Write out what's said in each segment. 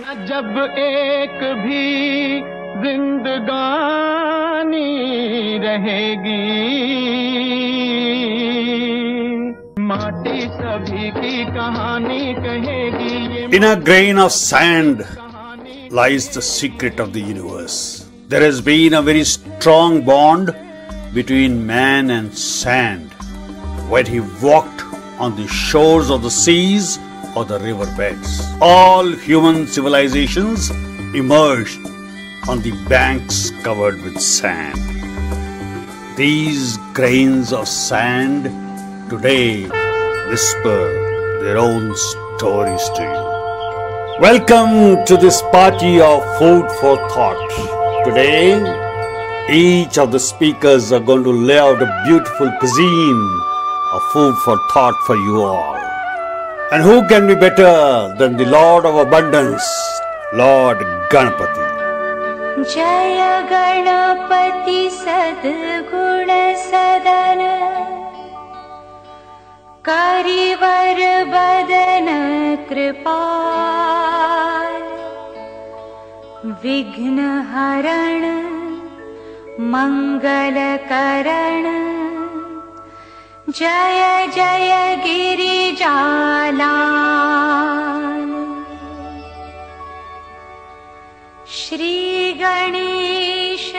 न जब एक भी जिंदगानी रहेगी, माटी सभी की कहानी कहेगी। In a grain of sand lies the secret of the universe. There has been a very strong bond between man and sand when he walked on the shores of the seas or the riverbeds. All human civilizations emerged on the banks covered with sand. These grains of sand today whisper their own stories to you. Welcome to this party of food for thought. Today, each of the speakers are going to lay out a beautiful cuisine of food for thought for you all. And who can be better than the Lord of Abundance, Lord Ganapati? Jaya Ganapati Sadguna Sadana Karivar Badana Kripal Vigna Harana Mangala Karana Jaya Jaya Girijala Shri Ganesh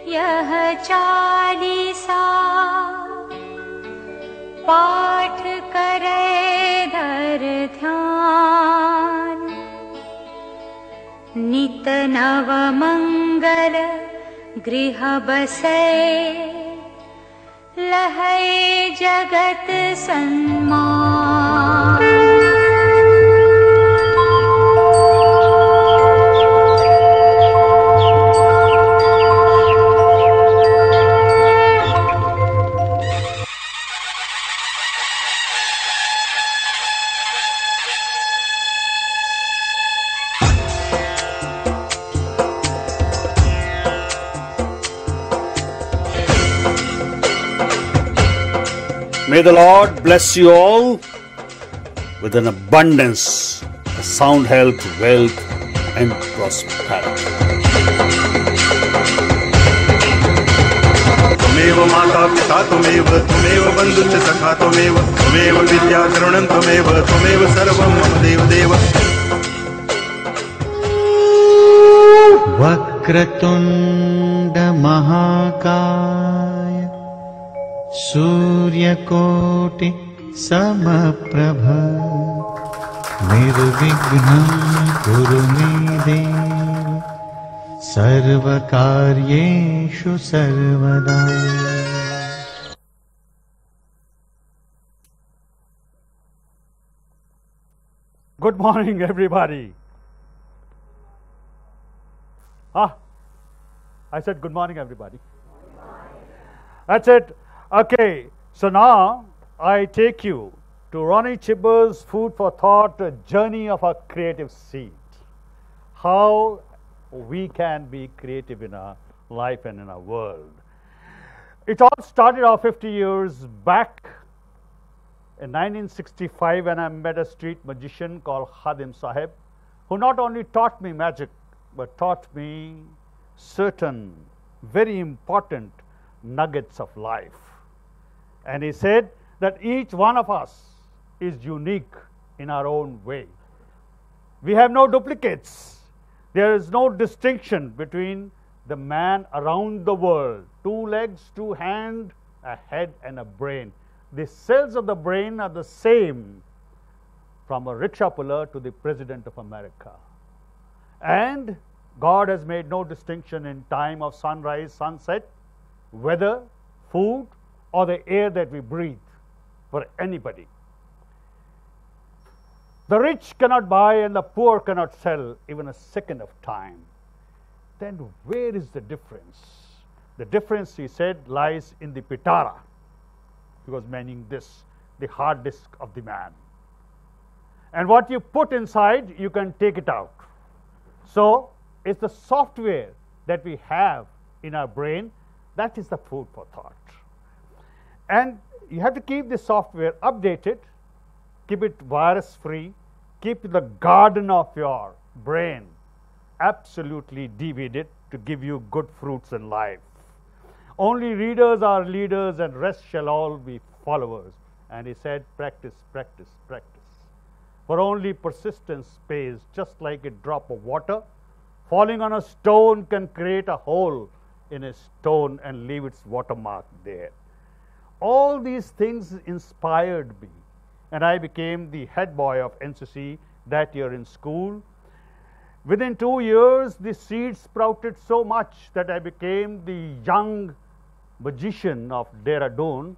Yah Chalisa पाठ करे धर ध्यान नित नव मंगल गृह बसे लहै जगत सन्मान। May the Lord bless you all with an abundance of sound health, wealth and prosperity. त्वमेव माता पिता त्वमेव बन्धुश्च सखा त्वमेव विद्या द्रविणं त्वमेव सर्वं मम देवदेव। वक्रतुण्ड महाकाय सूर्यकोटि समप्रभ निर्विघ्नं कुरु मे देव सर्वकार्येषु सर्वदा। Good morning, everybody. I said good morning, everybody. That's it. Okay, so now I take you to Ronnie Chhibber's Food for Thought, a journey of a creative seed. How we can be creative in our life and in our world. It all started off 50 years back in 1965 when I met a street magician called Khadim Sahib, who not only taught me magic, but taught me certain very important nuggets of life. And he said that each one of us is unique in our own way. We have no duplicates. There is no distinction between the man around the world. 2 legs, 2 hands, a head and a brain. The cells of the brain are the same from a rickshaw puller to the President of America. And God has made no distinction in time of sunrise, sunset, weather, food, or the air that we breathe for anybody. The rich cannot buy and the poor cannot sell even a second of time. Then where is the difference? The difference, he said, lies in the pitara. He was meaning this, the hard disk of the man. And what you put inside, you can take it out. So it's the software that we have in our brain, that is the food for thought. And you have to keep the software updated, keep it virus free, keep the garden of your brain absolutely deviated to give you good fruits in life. Only readers are leaders and rest shall all be followers. And he said, practice, practice, practice. For only persistence pays, just like a drop of water. Falling on a stone can create a hole in a stone and leave its watermark there. All these things inspired me, and I became the head boy of NCC that year in school. Within 2 years, the seeds sprouted so much that I became the young magician of Dehradun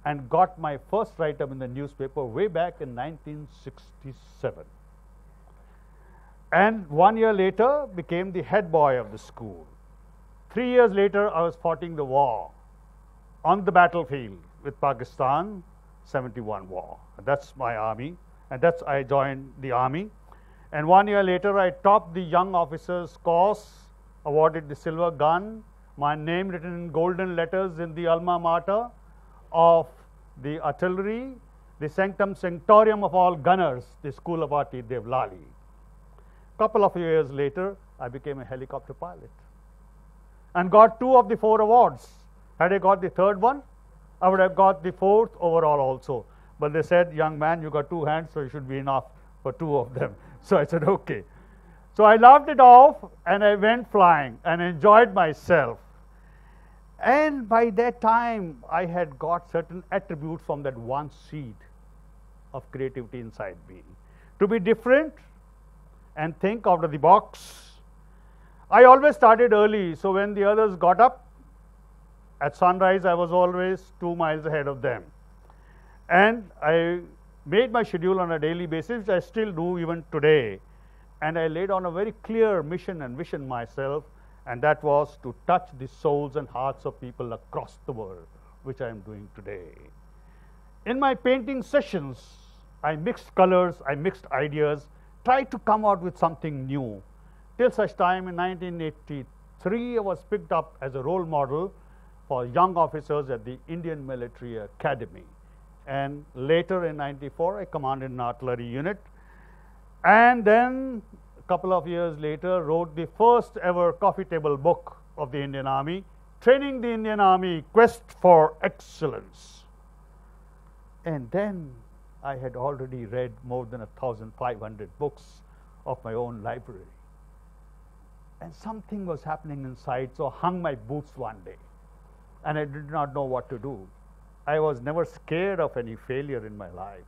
and got my first write-up in the newspaper way back in 1967. And 1 year later, became the head boy of the school. 3 years later, I was fighting the war on the battlefield with Pakistan, 71 war. That's my army, and that's I joined the army. And 1 year later, I topped the young officers course, awarded the silver gun, my name written in golden letters in the alma mater of the artillery, the sanctum sanctorum of all gunners, the School of Art Devlali. Couple of years later, I became a helicopter pilot and got 2 of the 4 awards. Had I got the third one, I would have got the 4th overall also. But they said, young man, you got 2 hands, so you should be enough for 2 of them. So I said, okay. So I laughed it off and I went flying and enjoyed myself. And by that time, I had got certain attributes from that one seed of creativity inside me. To be different and think out of the box. I always started early, so when the others got up, at sunrise, I was always 2 miles ahead of them. And I made my schedule on a daily basis, which I still do even today. And I laid on a very clear mission and vision myself, and that was to touch the souls and hearts of people across the world, which I am doing today. In my painting sessions, I mixed colors, I mixed ideas, tried to come out with something new. Till such time in 1983, I was picked up as a role model for young officers at the Indian Military Academy. And later in 94, I commanded an artillery unit. And then a couple of years later, wrote the first ever coffee table book of the Indian Army, Training the Indian Army, Quest for Excellence. And then I had already read more than 1,500 books of my own library. And something was happening inside, so I hung my boots one day. And I did not know what to do. I was never scared of any failure in my life.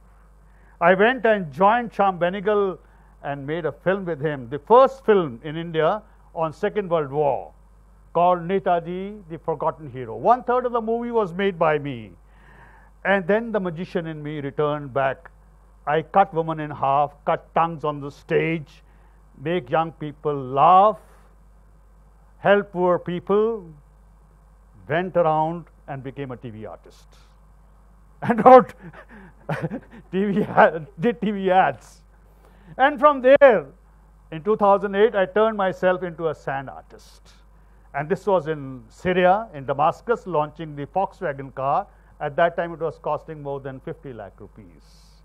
I went and joined Sham Benegal and made a film with him, the first film in India on Second World War, called Netaji, the Forgotten Hero. 1/3 of the movie was made by me. And then the magician in me returned back. I cut women in half, cut tongues on the stage, make young people laugh, help poor people, went around and became a TV artist. And wrote did TV ads. And from there, in 2008, I turned myself into a sand artist. And this was in Syria, in Damascus, launching the Volkswagen car. At that time, it was costing more than 50 lakh rupees.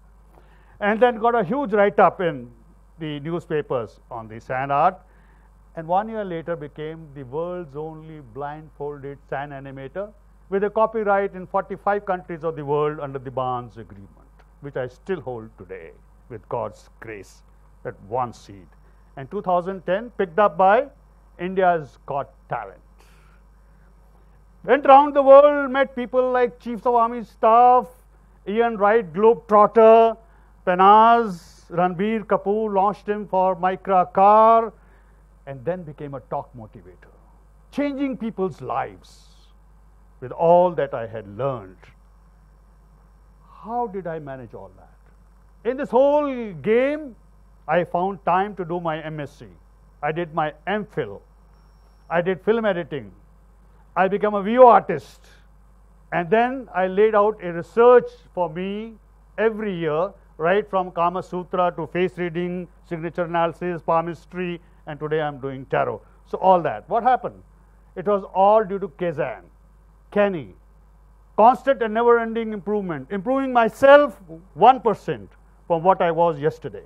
And then got a huge write-up in the newspapers on the sand art. And 1 year later, became the world's only blindfolded sand animator with a copyright in 45 countries of the world under the Barnes Agreement, which I still hold today with God's grace, that one seed. And 2010, picked up by India's Got Talent. Went around the world, met people like Chiefs of Army Staff, Ian Wright, Globetrotter, Penaz, Ranbir Kapoor, launched him for Micra car, and then became a talk motivator, changing people's lives with all that I had learned. How did I manage all that? In this whole game, I found time to do my MSc. I did my MPhil. I did film editing. I became a VO artist. And then I laid out a research for me every year, right from Kama Sutra to face reading, signature analysis, palmistry, and today I'm doing tarot. So all that. What happened? It was all due to Kazan, Kenny. Constant and never-ending improvement. Improving myself 1% from what I was yesterday.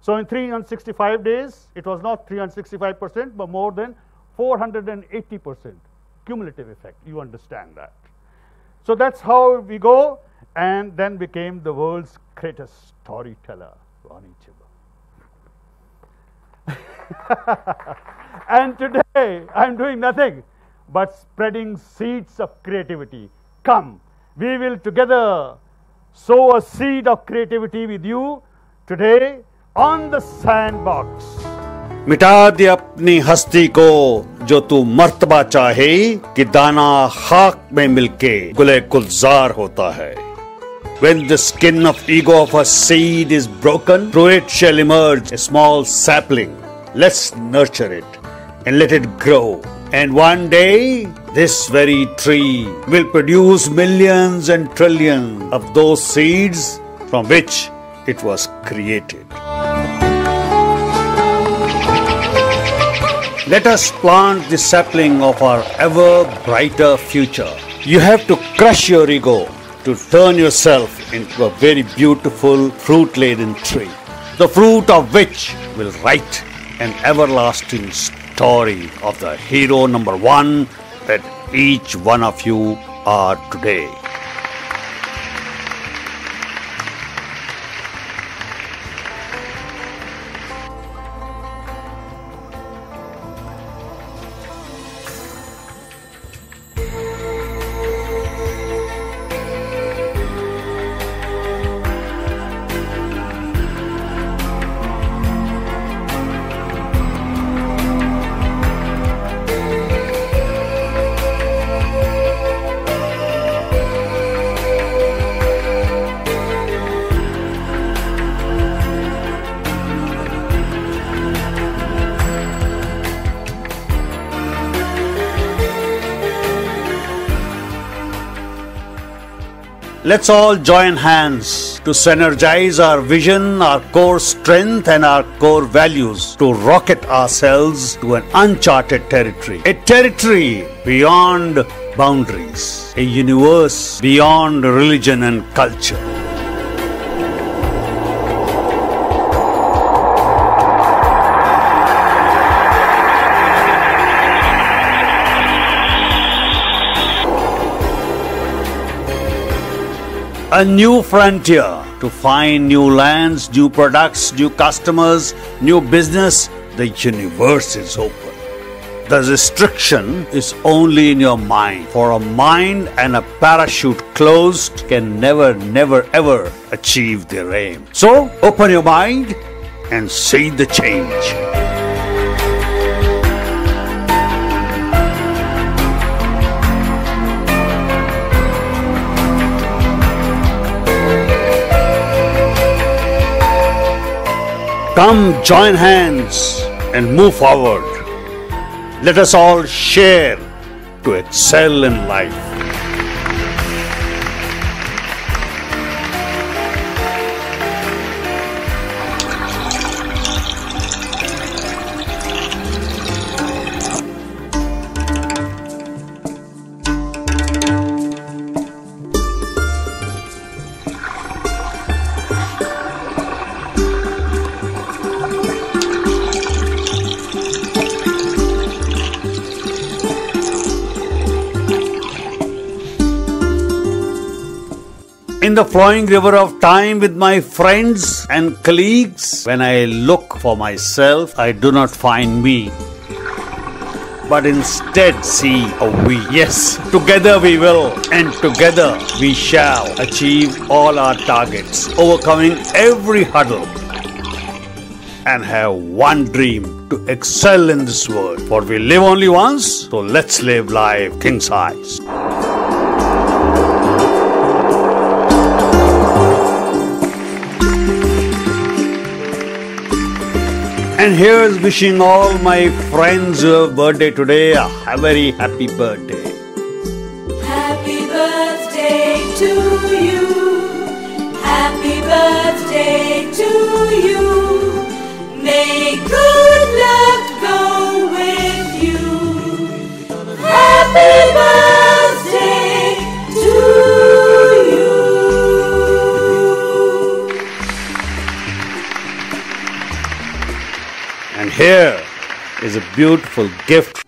So in 365 days, it was not 365%, but more than 480% cumulative effect. You understand that. So that's how we go, and then became the world's greatest storyteller, Ronnie Chhibber. And today, I'm doing nothing but spreading seeds of creativity. Come, we will together sow a seed of creativity with you today on the sandbox. मिटा दे अपनी हस्ती को जो तू मर्तबा चाहे कि दाना खाक में मिलके गुले गुलजार होता है. When the skin of ego of a seed is broken, through it shall emerge a small sapling. Let's nurture it and let it grow. And one day, this very tree will produce millions and trillions of those seeds from which it was created. Let us plant the sapling of our ever brighter future. You have to crush your ego to turn yourself into a very beautiful fruit-laden tree, the fruit of which will write an everlasting story of the hero number one that each one of you are today. Let's all join hands to synergize our vision, our core strength and our core values to rocket ourselves to an uncharted territory. A territory beyond boundaries. A universe beyond religion and culture. A new frontier to find new lands, new products, new customers, new business. The universe is open. The restriction is only in your mind. For a mind and a parachute closed can never, ever achieve their aim. So open your mind and see the change. Come, join hands and move forward. Let us all share to excel in life. In the flowing river of time with my friends and colleagues, when I look for myself, I do not find me, but instead see a we. Yes, together we will, and together we shall achieve all our targets, overcoming every hurdle, and have one dream to excel in this world. For we live only once, so let's live life king size. And here's wishing all my friends who have birthday today a very happy birthday. Happy birthday to you. Happy birthday to you. May good luck go with you. Happy birthday to you. And here is a beautiful gift.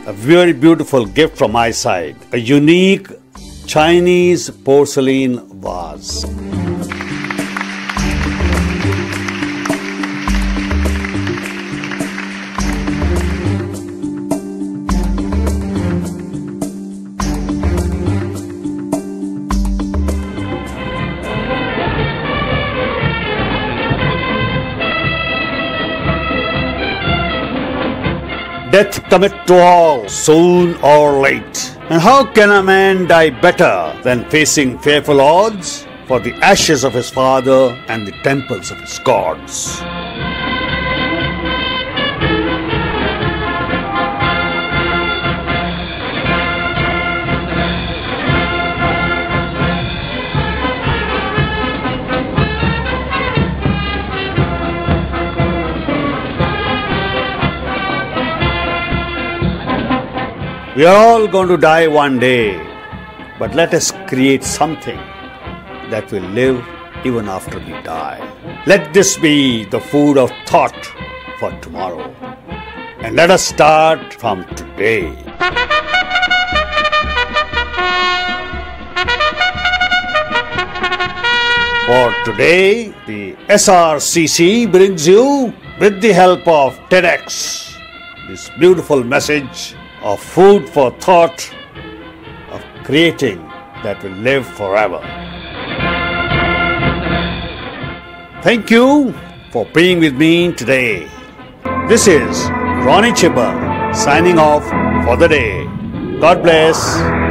A very beautiful gift from my side. A unique Chinese porcelain vase. Death cometh to all, soon or late. And how can a man die better than facing fearful odds for the ashes of his father and the temples of his gods? We are all going to die one day, but let us create something that will live even after we die. Let this be the food of thought for tomorrow. And let us start from today. For today, the SRCC brings you, with the help of TEDx, this beautiful message of food for thought, of creating that will live forever. Thank you for being with me today. This is Ronnie Chhibber signing off for the day. God bless.